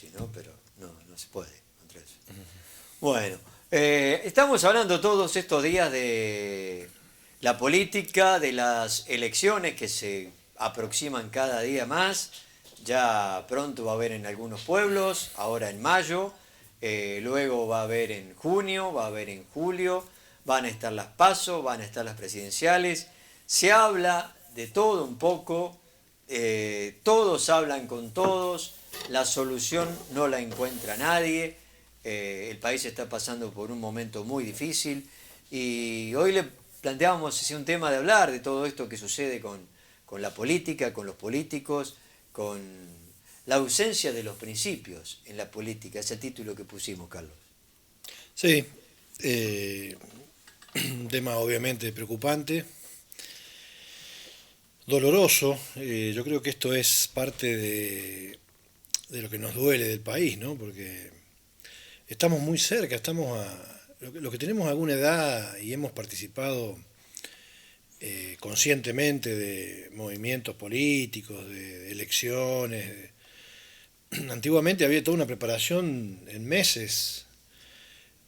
sí, ¿no? Pero no se puede contra eso. Bueno, estamos hablando todos estos días de la política, de las elecciones que se aproximan cada día más. Ya pronto va a haber en algunos pueblos, ahora en mayo, luego va a haber en junio, va a haber en julio, van a estar las PASO, van a estar las presidenciales. Se habla de todo un poco, todos hablan con todos, la solución no la encuentra nadie. El país está pasando por un momento muy difícil y hoy le planteábamos así un tema de hablar de todo esto que sucede con la política, con los políticos, con la ausencia de los principios en la política. Ese título que pusimos, Carlos. Sí, un tema obviamente preocupante, doloroso. Yo creo que esto es parte de lo que nos duele del país, ¿no? Porque estamos muy cerca, lo que tenemos alguna edad y hemos participado conscientemente de movimientos políticos, de elecciones. Antiguamente había toda una preparación en meses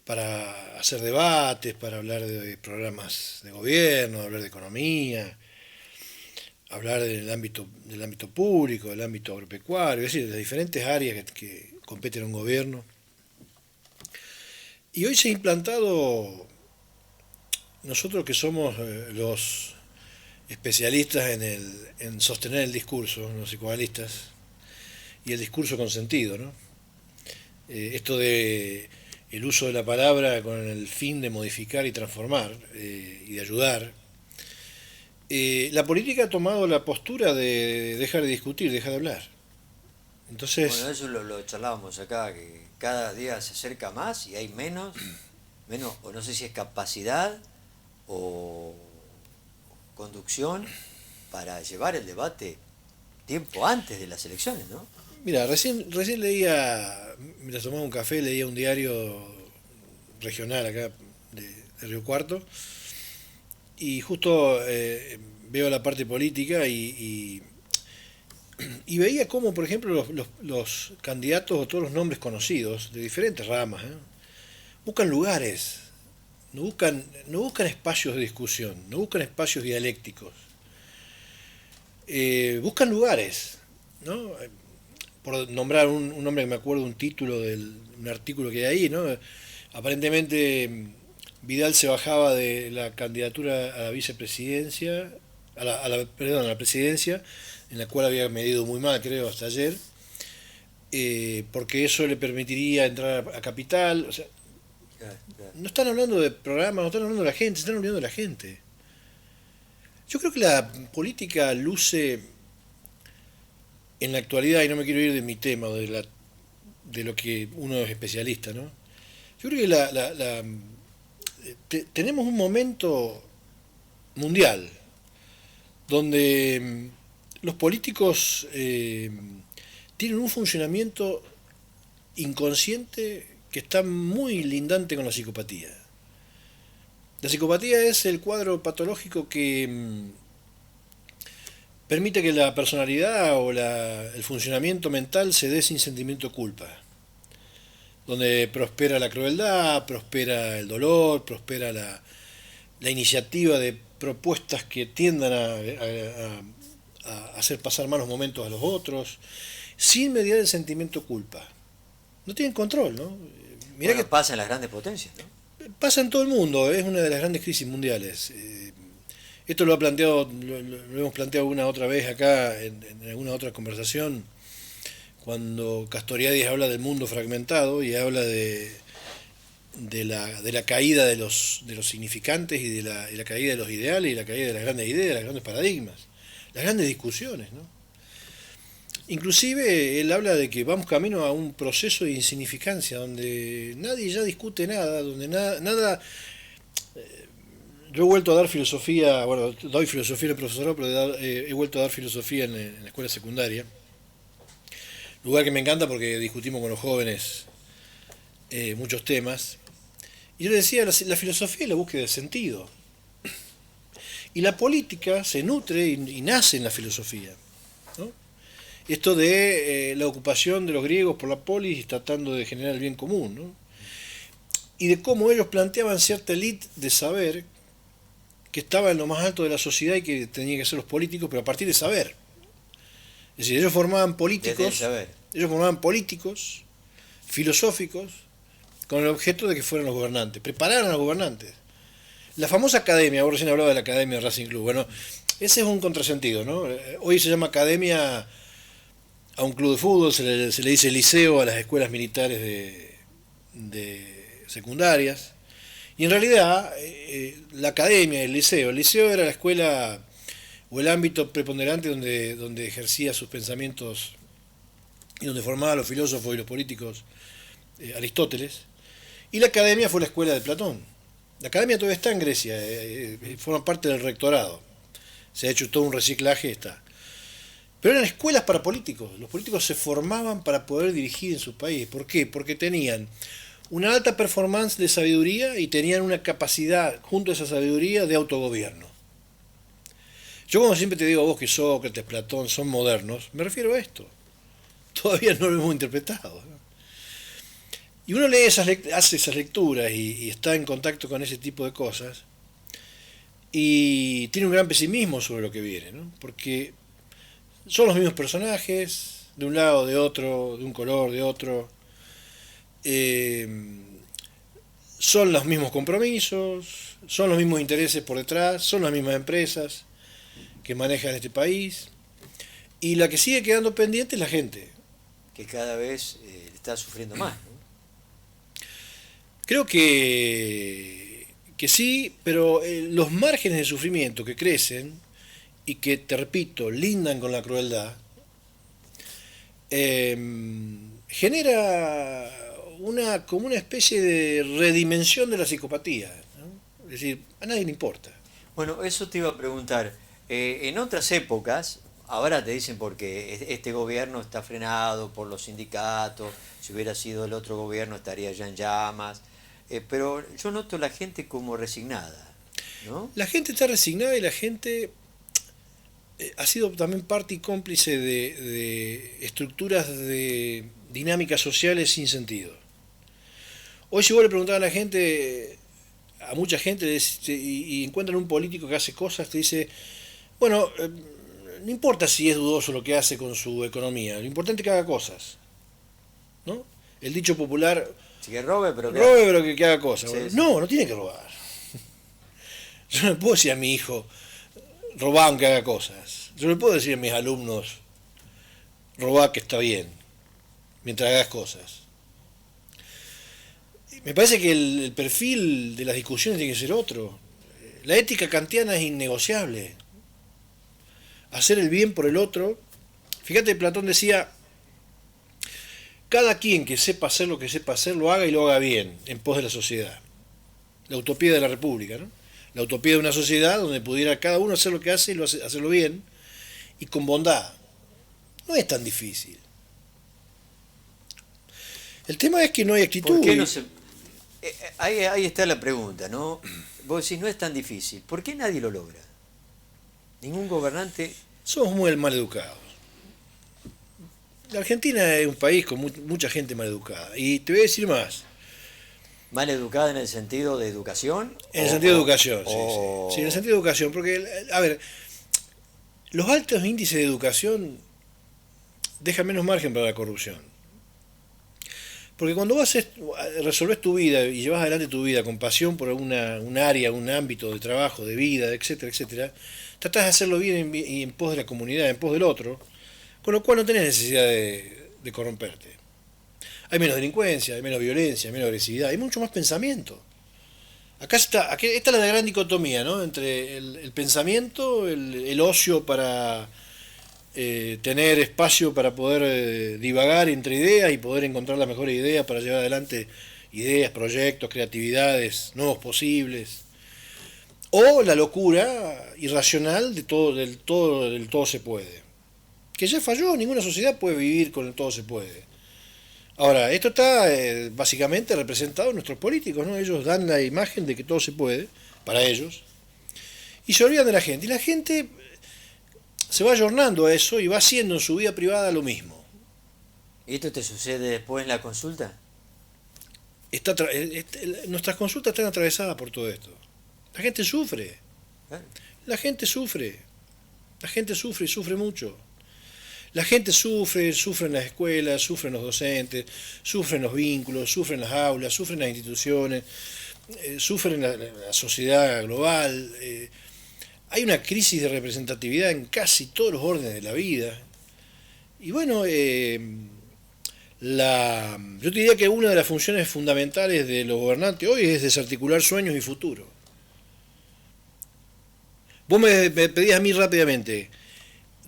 para hacer debates, para hablar de programas de gobierno, hablar de economía, hablar del ámbito público, del ámbito agropecuario, es decir, de las diferentes áreas que competen a un gobierno. Y hoy se ha implantado, nosotros que somos los especialistas en sostener el discurso, los psicoanalistas, y el discurso con sentido, ¿no? Esto de el uso de la palabra con el fin de modificar y transformar y de ayudar. La política ha tomado la postura de dejar de discutir, dejar de hablar. Bueno, Entonces, eso lo charlábamos acá, que cada día se acerca más y hay menos, o no sé si es capacidad o conducción para llevar el debate tiempo antes de las elecciones, ¿no? mira, recién leía, mientras tomaba un café, leía un diario regional acá de Río Cuarto, y justo veo la parte política y veía cómo, por ejemplo, los candidatos o todos los nombres conocidos de diferentes ramas buscan lugares, no buscan espacios de discusión, no buscan espacios dialécticos, buscan lugares, ¿no? Por nombrar un nombre que me acuerdo, un título de un artículo que hay ahí, ¿no? Aparentemente Vidal se bajaba de la candidatura a la vicepresidencia, perdón, a la presidencia, en la cual había medido muy mal, creo, hasta ayer, porque eso le permitiría entrar a capital. O sea, Claro, claro. no están hablando de programas, no están hablando de la gente, se están olvidando de la gente. Yo creo que la política luce en la actualidad, y no me quiero ir de mi tema, de lo que uno es especialista, ¿no? Yo creo que tenemos un momento mundial donde los políticos tienen un funcionamiento inconsciente que está muy lindante con la psicopatía. La psicopatía es el cuadro patológico que permite que la personalidad o el funcionamiento mental se dé sin sentimiento de culpa, donde prospera la crueldad, prospera el dolor, prospera la iniciativa de propuestas que tiendan a hacer pasar malos momentos a los otros, sin mediar el sentimiento de culpa. No tienen control, ¿no? Mirá que Bueno, pasa en las grandes potencias, ¿no? pasa en todo el mundo, es una de las grandes crisis mundiales. Esto lo hemos planteado alguna otra vez acá en alguna otra conversación, cuando Castoriadis habla del mundo fragmentado y habla de la caída de los significantes y de la caída de los ideales y la caída de las grandes ideas, de los grandes paradigmas, las grandes discusiones, ¿no? Inclusive él habla de que vamos camino a un proceso de insignificancia, donde nadie ya discute nada, donde nada. Yo he vuelto a dar filosofía, bueno, doy filosofía en el profesorado, pero he vuelto a dar filosofía en la escuela secundaria, lugar que me encanta porque discutimos con los jóvenes muchos temas. Y yo le decía, la filosofía es la búsqueda de sentido. Y la política se nutre y nace en la filosofía, ¿no? esto de la ocupación de los griegos por la polis tratando de generar el bien común, ¿no? Y de cómo ellos planteaban cierta élite de saber que estaba en lo más alto de la sociedad y que tenían que ser los políticos, pero a partir de saber. Es decir, ellos formaban políticos, filosóficos, con el objeto de que fueran los gobernantes, prepararan a los gobernantes. La famosa academia, vos recién hablaba de la academia de Racing Club, bueno, ese es un contrasentido, ¿no? Hoy se llama academia a un club de fútbol, se le dice liceo a las escuelas militares de secundarias, y en realidad la academia, el liceo era la escuela o el ámbito preponderante donde ejercía sus pensamientos y donde formaba a los filósofos y los políticos Aristóteles, y la academia fue la escuela de Platón. La academia todavía está en Grecia, forma parte del rectorado, se ha hecho todo un reciclaje, está. Pero eran escuelas para políticos, los políticos se formaban para poder dirigir en su país. ¿Por qué? Porque tenían una alta performance de sabiduría y tenían una capacidad, junto a esa sabiduría, de autogobierno. Yo como siempre te digo a vos que Sócrates, Platón son modernos, me refiero a esto. Todavía no lo hemos interpretado, ¿no? Y uno lee hace esas lecturas y está en contacto con ese tipo de cosas y tiene un gran pesimismo sobre lo que viene, ¿no? Porque son los mismos personajes, de un lado, de otro, de un color, de otro. Son los mismos compromisos, son los mismos intereses por detrás, son las mismas empresas que manejan este país. Y la que sigue quedando pendiente es la gente. Que cada vez está sufriendo más, ¿no? Creo que sí, pero los márgenes de sufrimiento que crecen y que, te repito, lindan con la crueldad, genera como una especie de redimensión de la psicopatía, ¿no? Es decir, a nadie le importa. Bueno, eso te iba a preguntar. En otras épocas, ahora te dicen porque este gobierno está frenado por los sindicatos, si hubiera sido el otro gobierno estaría ya en llamas, pero yo noto la gente como resignada, ¿no? La gente está resignada y la gente ha sido también parte y cómplice de estructuras de dinámicas sociales sin sentido. Hoy si vos le preguntás a la gente, a mucha gente, y encuentran un político que hace cosas, te dice, bueno, no importa si es dudoso lo que hace con su economía, lo importante es que haga cosas, ¿no? El dicho popular, Si que robe, pero que haga cosas. Sí, sí. No tiene que robar. Yo no puedo decir a mi hijo, robá aunque haga cosas. Yo no puedo decir a mis alumnos, robá que está bien, mientras hagas cosas. Me parece que el perfil de las discusiones tiene que ser otro. La ética kantiana es innegociable. Hacer el bien por el otro. Fíjate, Platón decía, cada quien que sepa hacer lo que sepa hacer, lo haga y lo haga bien, en pos de la sociedad. La utopía de la república, ¿no? La utopía de una sociedad donde pudiera cada uno hacer lo que hace y hacerlo bien y con bondad. No es tan difícil. El tema es que no hay actitud. ¿Por qué no se... ahí está la pregunta, ¿no? Vos decís, no es tan difícil. ¿Por qué nadie lo logra? Ningún gobernante... Somos muy mal educados. La Argentina es un país con mucha gente mal educada. Y te voy a decir más. ¿Mal educada en el sentido de educación? En el sentido de educación, sí. Sí, en el sentido de educación. Porque, a ver, los altos índices de educación dejan menos margen para la corrupción. Porque cuando vos resolvés tu vida y llevas adelante tu vida con pasión por un área, un ámbito de trabajo, de vida, etcétera, etcétera, tratás de hacerlo bien en pos de la comunidad, en pos del otro, con lo cual no tenés necesidad de corromperte. Hay menos delincuencia, hay menos violencia, hay menos agresividad, hay mucho más pensamiento. Esta es la gran dicotomía, ¿no? Entre el pensamiento, el ocio para tener espacio para poder divagar entre ideas y poder encontrar las mejores ideas para llevar adelante ideas, proyectos, creatividades, nuevos posibles, o la locura irracional del todo se puede, que ya falló. Ninguna sociedad puede vivir con el todo se puede. Ahora, esto está básicamente representado en nuestros políticos, ¿no? Ellos dan la imagen de que todo se puede, para ellos, y se olvidan de la gente. Y la gente se va ayornando a eso y va haciendo en su vida privada lo mismo. ¿Y esto te sucede después en la consulta? Nuestras consultas están atravesadas por todo esto. La gente sufre, Claro. la gente sufre, la gente sufre y sufre mucho. La gente sufre en las escuelas, sufren los docentes, sufren los vínculos, sufren las aulas, sufren las instituciones, sufren la sociedad global. Hay una crisis de representatividad en casi todos los órdenes de la vida. Y bueno, yo te diría que una de las funciones fundamentales de los gobernantes hoy es desarticular sueños y futuro. Vos me pedías a mí rápidamente,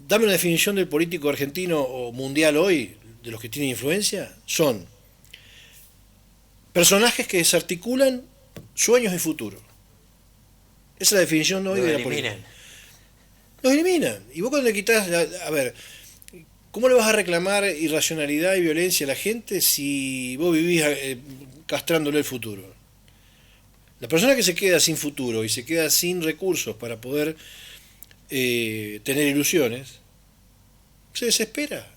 dame una definición del político argentino o mundial hoy, de los que tienen influencia. Son personajes que desarticulan sueños y futuro. Esa es la definición hoy de la política. Los eliminan. Y vos cuando le quitas, a ver, ¿cómo le vas a reclamar irracionalidad y violencia a la gente si vos vivís castrándole el futuro? La persona que se queda sin futuro y se queda sin recursos para poder tener ilusiones, se desespera.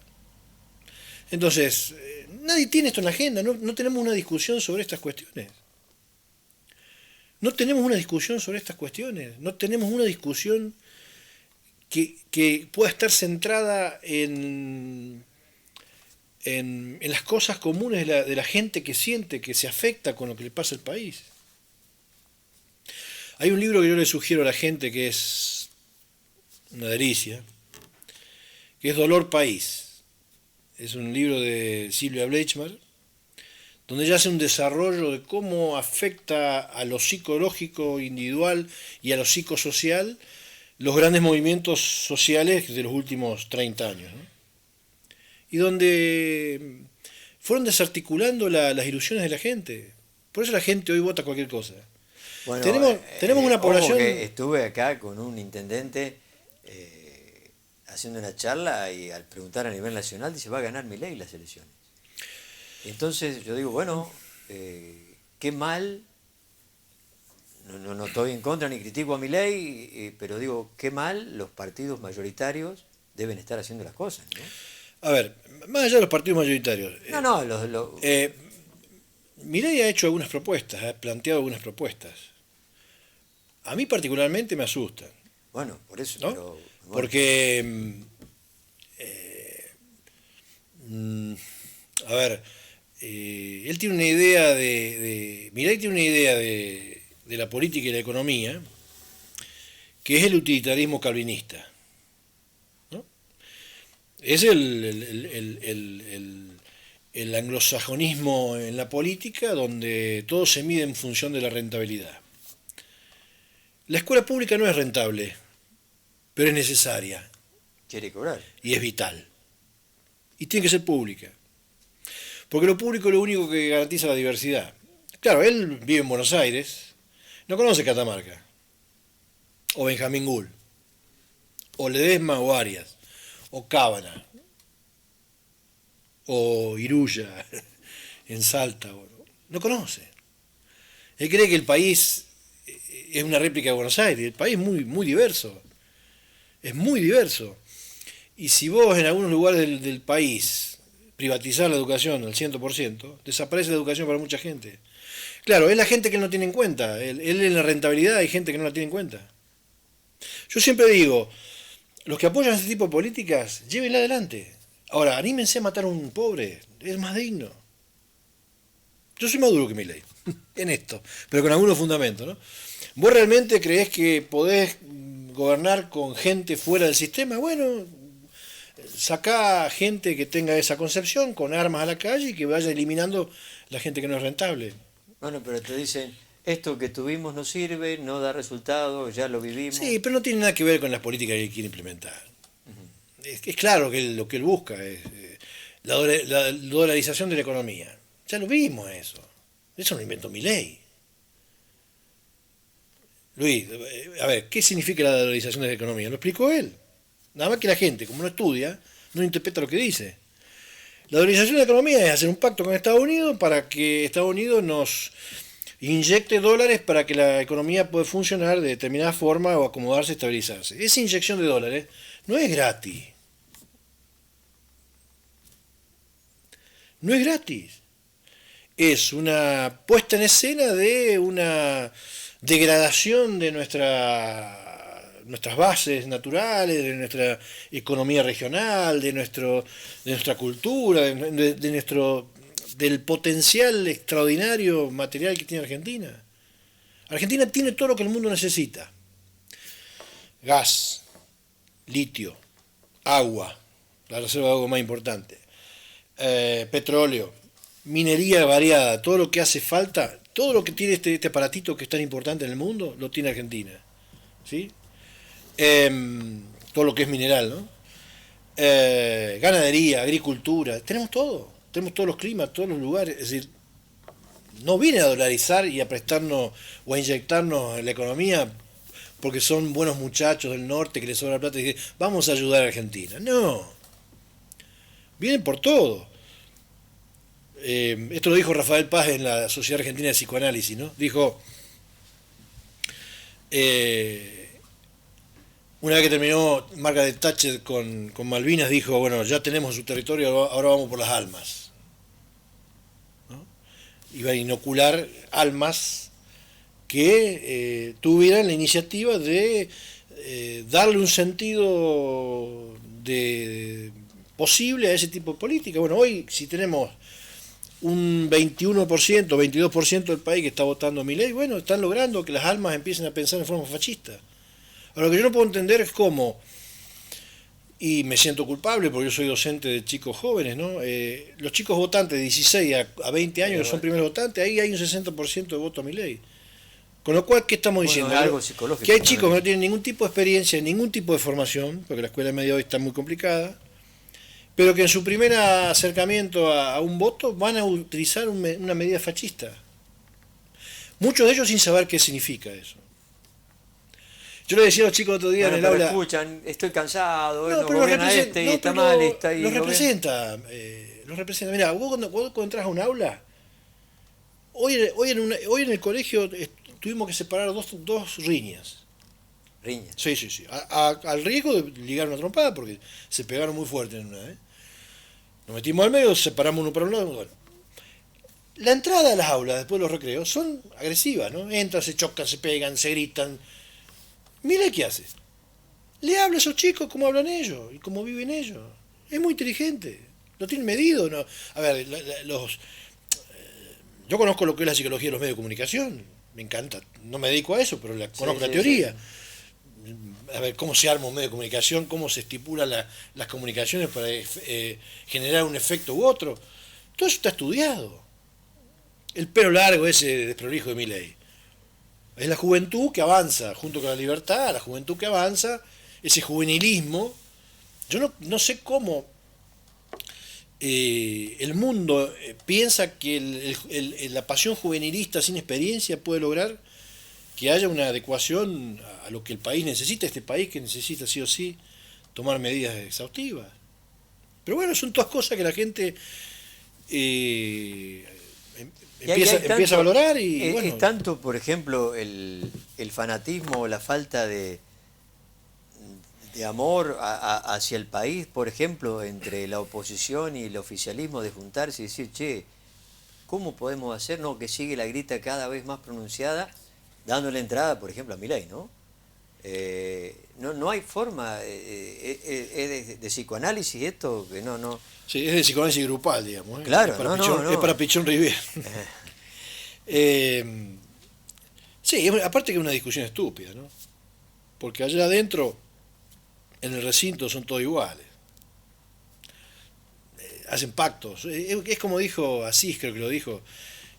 Entonces, nadie tiene esto en la agenda, no tenemos una discusión sobre estas cuestiones. No tenemos una discusión sobre estas cuestiones, no tenemos una discusión que pueda estar centrada en las cosas comunes de la gente que siente, que se afecta con lo que le pasa al país. Hay un libro que yo le sugiero a la gente que es una delicia, que es Dolor País. Es un libro de Silvia Bleichmar, donde ella hace un desarrollo de cómo afecta a lo psicológico individual y a lo psicosocial los grandes movimientos sociales de los últimos 30 años, ¿no? Y donde fueron desarticulando las ilusiones de la gente. Por eso la gente hoy vota cualquier cosa. Bueno, tenemos una población... que estuve acá con un intendente haciendo una charla y al preguntar a nivel nacional dice, va a ganar Milei las elecciones. Entonces yo digo, bueno, qué mal, no estoy en contra ni critico a Milei, pero digo, qué mal los partidos mayoritarios deben estar haciendo las cosas, ¿no? A ver, más allá de los partidos mayoritarios... Milei ha hecho algunas propuestas, ha planteado algunas propuestas. A mí particularmente me asustan. Bueno, por eso, ¿no? Pero... Bueno. Porque... a ver... él tiene una idea Milei tiene una idea de la política y la economía que es el utilitarismo calvinista, ¿no? Es el anglosajonismo en la política donde todo se mide en función de la rentabilidad. La escuela pública no es rentable, pero es necesaria. Quiere cobrar. Y es vital. Y tiene que ser pública. Porque lo público es lo único que garantiza la diversidad. Claro, él vive en Buenos Aires, no conoce Catamarca, o Benjamín Gul, o Ledesma o Arias, o Cábana, o Iruya en Salta. No conoce. Él cree que el país es una réplica de Buenos Aires. El país es muy diverso. Es muy diverso. Y si vos en algunos lugares del país privatizar la educación al 100%, desaparece la educación para mucha gente. Claro, es la gente que él no tiene en cuenta. Él en la rentabilidad hay gente que no la tiene en cuenta. Yo siempre digo, los que apoyan este tipo de políticas, llévenla adelante. Ahora, anímense a matar a un pobre, es más digno. Yo soy más duro que Milei, en esto, pero con algunos fundamentos, ¿no? ¿Vos realmente creés que podés gobernar con gente fuera del sistema? Bueno, sacá gente que tenga esa concepción, con armas a la calle y que vaya eliminando la gente que no es rentable. Bueno, pero te dicen, esto que tuvimos no sirve, no da resultado, ya lo vivimos. Sí, pero no tiene nada que ver con las políticas que él quiere implementar. Es claro que lo que él busca es la dolarización de la economía. Ya lo vimos eso. Eso lo inventó Milei. Luis, a ver, ¿qué significa la dolarización de la economía? Lo explicó él. Nada más que la gente, como no estudia, no interpreta lo que dice. La dolarización de la economía es hacer un pacto con Estados Unidos para que Estados Unidos nos inyecte dólares para que la economía pueda funcionar de determinada forma o acomodarse, estabilizarse. Esa inyección de dólares no es gratis. No es gratis. Es una puesta en escena de una degradación de nuestras bases naturales, de nuestra economía regional, de nuestra cultura, del potencial extraordinario material que tiene Argentina. Argentina tiene todo lo que el mundo necesita. Gas, litio, agua, la reserva de agua más importante, petróleo, minería variada, todo lo que hace falta, todo lo que tiene este aparatito que es tan importante en el mundo, lo tiene Argentina. ¿Sí? Todo lo que es mineral, ¿no? Ganadería, agricultura, tenemos todo, tenemos todos los climas, todos los lugares, es decir, no viene a dolarizar y a prestarnos o a inyectarnos en la economía porque son buenos muchachos del norte que les sobra plata y dicen, vamos a ayudar a Argentina. No, vienen por todo. Esto lo dijo Rafael Paz en la Sociedad Argentina de Psicoanálisis, ¿no? Dijo, una vez que terminó Margaret Thatcher con Malvinas, dijo, bueno, ya tenemos su territorio, ahora vamos por las almas. ¿No? Iba a inocular almas que tuvieran la iniciativa de darle un sentido posible a ese tipo de política. Bueno, hoy si tenemos un 21%, 22% del país que está votando a Milei, bueno, están logrando que las almas empiecen a pensar en forma fascista. Ahora, lo que yo no puedo entender es cómo, y me siento culpable porque yo soy docente de chicos jóvenes, ¿no? Los chicos votantes de 16 a 20 años, que son primeros votantes, ahí hay un 60% de voto a Milei. Con lo cual, ¿qué estamos diciendo? Es algo psicológico, que hay chicos que no tienen ningún tipo de experiencia, ningún tipo de formación, porque la escuela media hoy está muy complicada, pero que en su primer acercamiento a un voto van a utilizar una medida fascista. Muchos de ellos sin saber qué significa eso. Yo le decía a los chicos otro día en el aula... escuchan, estoy cansado, no, pero gobierna este y está mal. Los representa. Mira, vos cuando entras a un aula, hoy en el colegio tuvimos que separar dos riñas. ¿Riñas? Sí. Al riesgo de ligar una trompada, porque se pegaron muy fuerte en una. Nos metimos al medio, separamos uno para un lado. Bueno. La entrada a las aulas, después de los recreos, son agresivas, ¿no? Entran, se chocan, se pegan, se gritan. Mira qué hace. Le habla a esos chicos cómo hablan ellos y cómo viven ellos. Es muy inteligente. Lo tienen medido. ¿No? A ver, yo conozco lo que es la psicología de los medios de comunicación. Me encanta. No me dedico a eso, pero conozco la teoría. Sí. A ver, cómo se arma un medio de comunicación, cómo se estipulan las comunicaciones para generar un efecto u otro. Todo eso está estudiado. El pelo largo ese desprolijo de Milei. Es la juventud que avanza, junto con la libertad, la juventud que avanza, ese juvenilismo. Yo no sé cómo el mundo piensa que la pasión juvenilista sin experiencia puede lograr que haya una adecuación a lo que el país necesita, este país que necesita sí o sí tomar medidas exhaustivas. Pero bueno, son todas cosas que la gente empieza a valorar y bueno. Es tanto, por ejemplo, el fanatismo, la falta de amor hacia el país, por ejemplo, entre la oposición y el oficialismo, de juntarse y decir, che, ¿cómo podemos hacer? No, que sigue la grita cada vez más pronunciada, dándole entrada, por ejemplo, a Milei, ¿no? No hay forma, es de psicoanálisis esto, que no... Sí, es de psicoanálisis grupal, digamos. Claro, es para Pichón Rivière. Sí, aparte que es una discusión estúpida, ¿no? Porque allá adentro, en el recinto, son todos iguales. Hacen pactos. Es como dijo Asís, creo que lo dijo,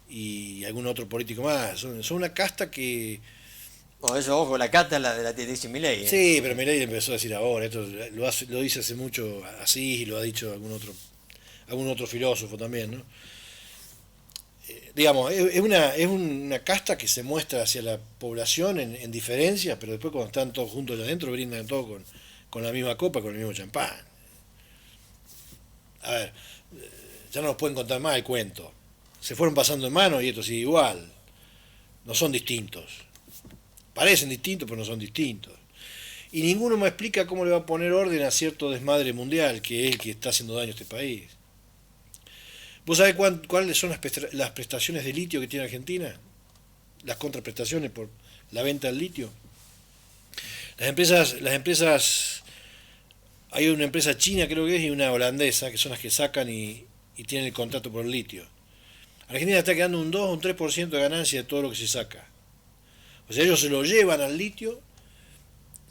y algún otro político más. Son una casta que... Bueno, eso, ojo, la cata la dice Milei. Sí, pero Milei empezó a decir ahora, esto lo dice hace mucho Asís y lo ha dicho algún otro filósofo también, ¿no? Digamos, es una casta que se muestra hacia la población en diferencias, pero después cuando están todos juntos allá adentro brindan todos con la misma copa, con el mismo champán. A ver, ya no nos pueden contar más el cuento. Se fueron pasando en mano y esto sigue igual. No son distintos. Parecen distintos, pero no son distintos. Y ninguno me explica cómo le va a poner orden a cierto desmadre mundial, que es el que está haciendo daño a este país. ¿Vos sabés cuáles son las prestaciones de litio que tiene Argentina? Las contraprestaciones por la venta del litio. Las empresas, hay una empresa china creo que es y una holandesa que son las que sacan y tienen el contrato por el litio. Argentina está quedando un 2 o un 3% de ganancia de todo lo que se saca. O sea, ellos se lo llevan al litio,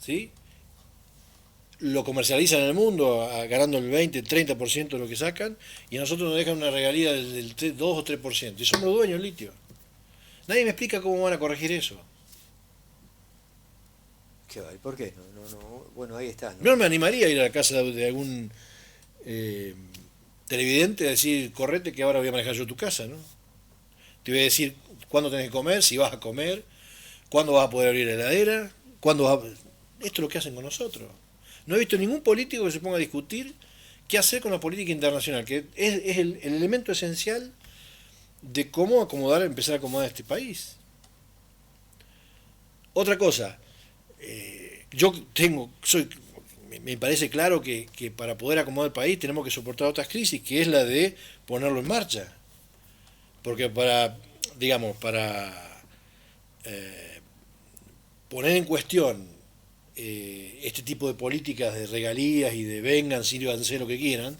¿sí? Lo comercializan en el mundo ganando el 20, el 30% de lo que sacan y a nosotros nos dejan una regalía del 2 o 3%. Y somos los dueños del litio. Nadie me explica cómo van a corregir eso. ¿Qué va? ¿Y por qué? Bueno, ahí está, Yo ¿no? no me animaría a ir a la casa de algún televidente a decir, correte que ahora voy a manejar yo tu casa, ¿no? Te voy a decir cuándo tenés que comer, si vas a comer, cuándo vas a poder abrir la heladera, cuándo vas a... Esto es lo que hacen con nosotros. No he visto ningún político que se ponga a discutir qué hacer con la política internacional, que es el elemento esencial de cómo empezar a acomodar este país. Otra cosa, me parece claro que para poder acomodar el país tenemos que soportar otras crisis, que es la de ponerlo en marcha. Porque digamos, para poner en cuestión este tipo de políticas de regalías y de vengan, sírvanse lo que quieran,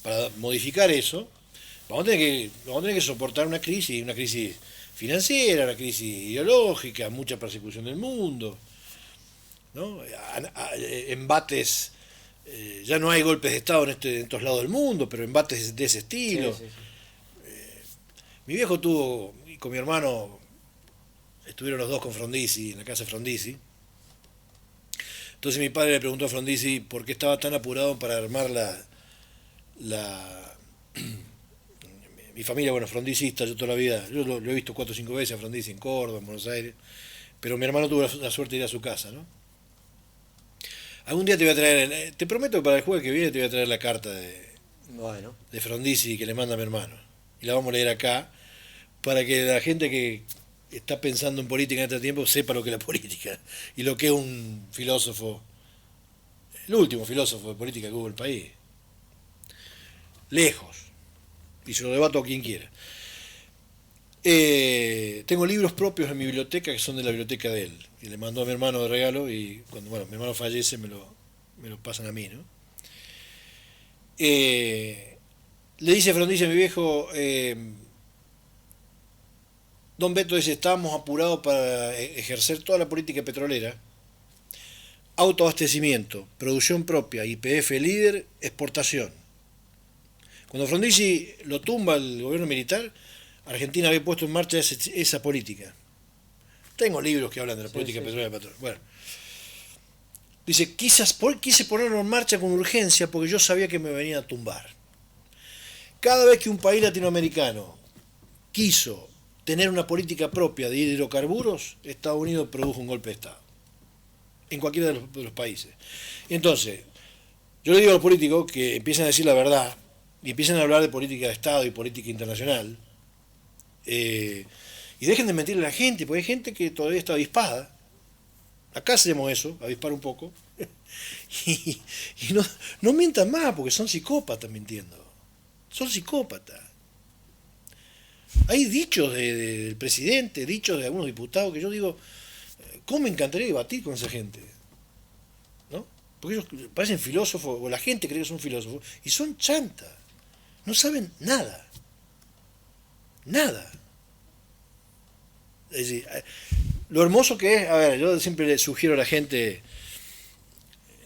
para modificar eso, vamos a tener que soportar una crisis financiera, una crisis ideológica, mucha persecución del mundo, ¿no? Embates, ya no hay golpes de Estado en estos lados del mundo, pero embates de ese estilo. Sí, sí, sí. Mi viejo tuvo, y con mi hermano, estuvieron los dos con Frondizi, en la casa de Frondizi. Entonces mi padre le preguntó a Frondizi por qué estaba tan apurado para armar la mi familia, bueno, frondicista, yo toda la vida, yo lo he visto 4 o 5 veces a Frondizi en Córdoba, en Buenos Aires, pero mi hermano tuvo la suerte de ir a su casa, ¿no? Algún día te voy a traer, te prometo que para el jueves que viene te voy a traer la carta Bueno, de Frondizi que le manda a mi hermano. Y la vamos a leer acá, para que la gente que está pensando en política en este tiempo sepa lo que es la política y lo que es un filósofo, el último filósofo de política que hubo en el país. Lejos. Y se lo debato a quien quiera. Tengo libros propios en mi biblioteca que son de la biblioteca de él. Y le mandó a mi hermano de regalo y cuando mi hermano fallece me lo pasan a mí, ¿no? Le dice Frondizi a mi viejo, Don Beto dice, estamos apurados para ejercer toda la política petrolera, autoabastecimiento, producción propia, YPF líder, exportación. Cuando Frondizi lo tumba el gobierno militar, Argentina había puesto en marcha esa política. Tengo libros que hablan de la política petrolera. Bueno, dice, quise ponerlo en marcha con urgencia porque yo sabía que me venían a tumbar. Cada vez que un país latinoamericano quiso tener una política propia de hidrocarburos, Estados Unidos produjo un golpe de Estado. En cualquiera de los países. Entonces, yo le digo a los políticos que empiecen a decir la verdad y empiecen a hablar de política de Estado y política internacional, y dejen de mentirle a la gente, porque hay gente que todavía está avispada. Acá hacemos eso, avispar un poco, y no mientan más, porque son psicópatas mintiendo. Son psicópatas. Hay dichos del presidente, dichos de algunos diputados que yo digo, ¿cómo me encantaría debatir con esa gente? ¿No? Porque ellos parecen filósofos, o la gente cree que son filósofos, y son chantas. No saben nada. Nada. Es decir, lo hermoso que es, a ver, yo siempre le sugiero a la gente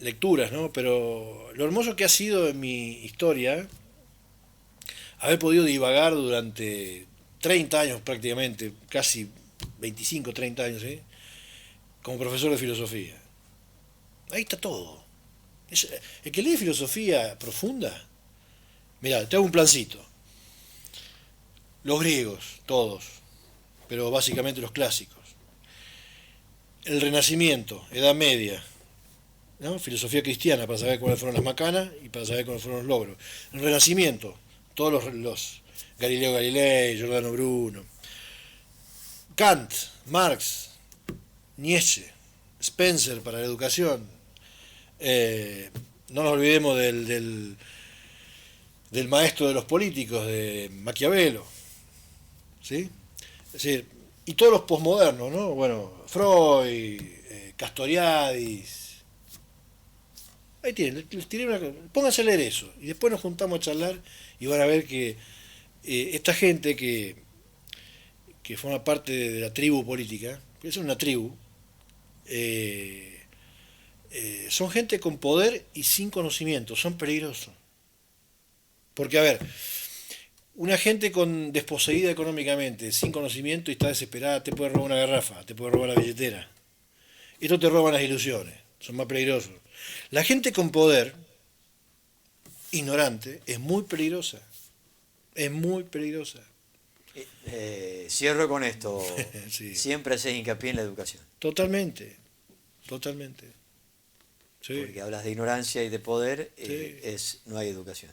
lecturas, ¿no? Pero lo hermoso que ha sido en mi historia haber podido divagar durante 30 años prácticamente, casi 25, 30 años, ¿sí? Como profesor de filosofía. Ahí está todo. El que lee filosofía profunda, mirá, te hago un plancito. Los griegos, todos, pero básicamente los clásicos. El Renacimiento, Edad Media, ¿no? Filosofía cristiana para saber cuáles fueron las macanas y para saber cuáles fueron los logros. El Renacimiento, todos los Galileo Galilei, Giordano Bruno, Kant, Marx, Nietzsche, Spencer para la educación, No nos olvidemos del maestro de los políticos, de Maquiavelo, ¿sí? Es decir, y todos los posmodernos, ¿no? Bueno, Freud, Castoriadis. Ahí tienen, pónganse a leer eso. Y después nos juntamos a charlar y van a ver que esta gente que forma parte de la tribu política, que es una tribu, eh, son gente con poder y sin conocimiento, son peligrosos. Porque, a ver, una gente desposeída económicamente, sin conocimiento y está desesperada, te puede robar una garrafa, te puede robar la billetera. Esto te roban las ilusiones, son más peligrosos. La gente con poder, ignorante, es muy peligrosa. Es muy peligrosa. Cierro con esto. Sí. Siempre haces hincapié en la educación. Totalmente, totalmente. Sí. Porque hablas de ignorancia y de poder, Sí. no hay educación.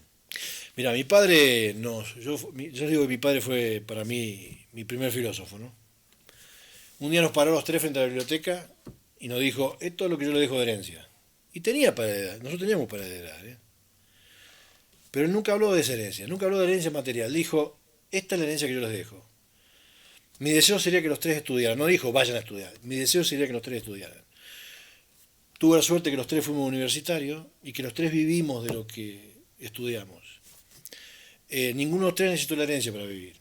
Mira, mi padre, yo digo que mi padre fue para mí mi primer filósofo, ¿no? Un día nos paró los tres frente a la biblioteca y nos dijo, esto es lo que yo le dejo de herencia. Y tenía para heredar, nosotros teníamos para heredar, ¿eh? Pero él nunca habló de esa herencia, nunca habló de herencia material. Dijo, esta es la herencia que yo les dejo. Mi deseo sería que los tres estudiaran. No dijo, vayan a estudiar. Mi deseo sería que los tres estudiaran. Tuve la suerte que los tres fuimos universitarios y que los tres vivimos de lo que estudiamos. Ninguno de los tres necesitó la herencia para vivir.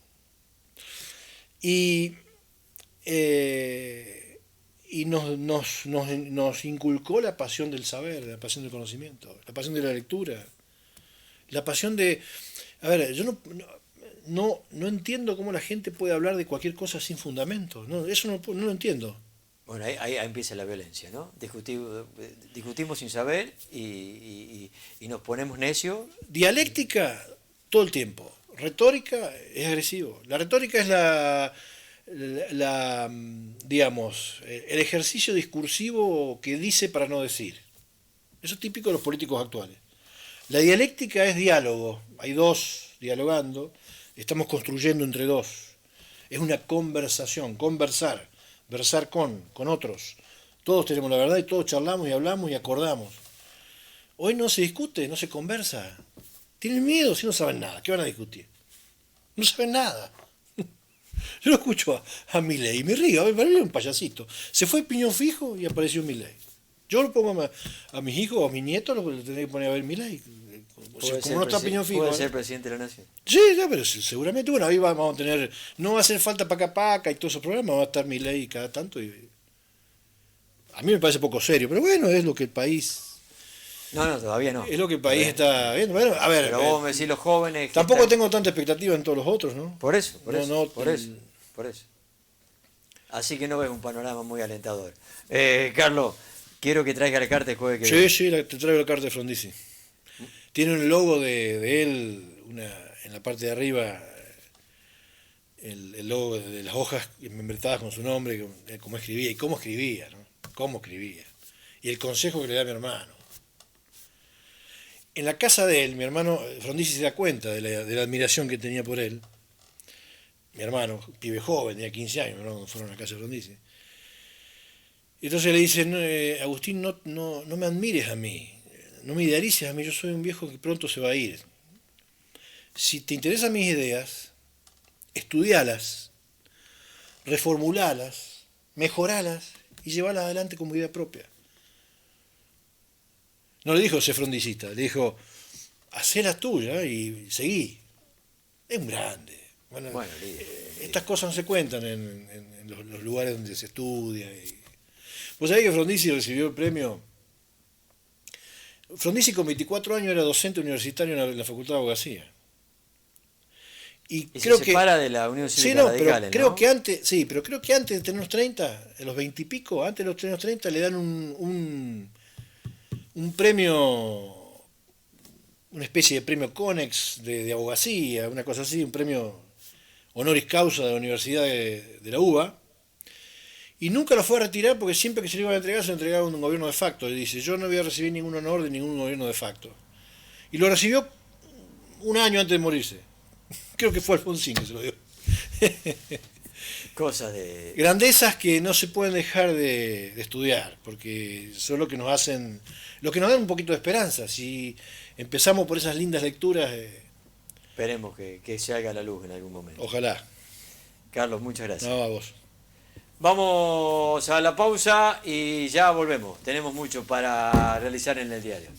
Y, y nos inculcó la pasión del saber, la pasión del conocimiento, la pasión de la lectura, la pasión de... A ver, yo no entiendo cómo la gente puede hablar de cualquier cosa sin fundamento. No, eso no lo entiendo. Bueno, ahí empieza la violencia, ¿no? Discutimos sin saber y nos ponemos necios. Dialéctica todo el tiempo. Retórica es agresivo. La retórica es digamos, el ejercicio discursivo que dice para no decir. Eso es típico de los políticos actuales. La dialéctica es diálogo. Hay dos dialogando. Estamos construyendo entre dos. Es una conversación, conversar. Versar con otros. Todos tenemos la verdad y todos charlamos y hablamos y acordamos. Hoy no se discute, no se conversa. Tienen miedo si no saben nada. ¿Qué van a discutir? No saben nada. Yo lo escucho a Milei y me río. Para mí es un payasito. Se fue Piñón Fijo y apareció Milei. Yo lo pongo a mis hijos o a mis nietos, lo tendré que poner a ver Milei. O sea, como no está Piñón Fijo. Puede ser presidente de la nación. Sí, ya, pero seguramente, bueno, ahí vamos a tener, no va a hacer falta paca y todos esos programas, va a estar Milei cada tanto. A mí me parece poco serio, pero bueno, es lo que el país... No, todavía no. Es lo que el país está viendo. Bueno, a ver, pero vos me decís los jóvenes... Tampoco tengo tanta expectativa en todos los otros, ¿no? Por eso. Así que no ves un panorama muy alentador. Carlos, quiero que traiga la carta el jueves que viene. Sí, te traigo la carta de Frondizi. Tiene un logo de él, en la parte de arriba, el logo de las hojas membretadas con su nombre, cómo escribía y cómo escribía, ¿no? Cómo escribía. Y el consejo que le da a mi hermano. En la casa de él, mi hermano, Frondizi se da cuenta de la admiración que tenía por él. Mi hermano, pibe joven, tenía 15 años, ¿no? Fueron a la casa de Frondizi. Y entonces le dice, Agustín, no me admires a mí, no me idealices a mí, yo soy un viejo que pronto se va a ir. Si te interesan mis ideas, estudialas, reformulalas, mejoralas y llevalas adelante como idea propia. No le dijo ser frondicista, le dijo, hacé la tuya y seguí. Es un grande. Bueno, estas cosas no se cuentan en los lugares donde se estudia. Vos sabés que Frondizi recibió el premio. Frondizi con 24 años era docente universitario en la Facultad de Abogacía. Y creo se separa de la Unión Cívica Radical, creo que antes, sí, pero creo que antes de tener los 30, en los 20 y pico, antes de los 30 le dan un premio, una especie de premio Conex de abogacía, una cosa así, un premio honoris causa de la Universidad de la UBA, y nunca lo fue a retirar porque siempre que se le iba a entregar se lo entregaba a un gobierno de facto. Y dice, yo no voy a recibir ningún honor de ningún gobierno de facto. Y lo recibió un año antes de morirse. Creo que fue Alfonsín que se lo dio. Cosas de... Grandezas que no se pueden dejar de estudiar, porque son lo que nos dan un poquito de esperanza. Si empezamos por esas lindas lecturas, Esperemos que se haga la luz en algún momento. ojalá. Carlos, muchas gracias. No, a vos. Vamos a la pausa y ya volvemos. Tenemos mucho para realizar en el diario.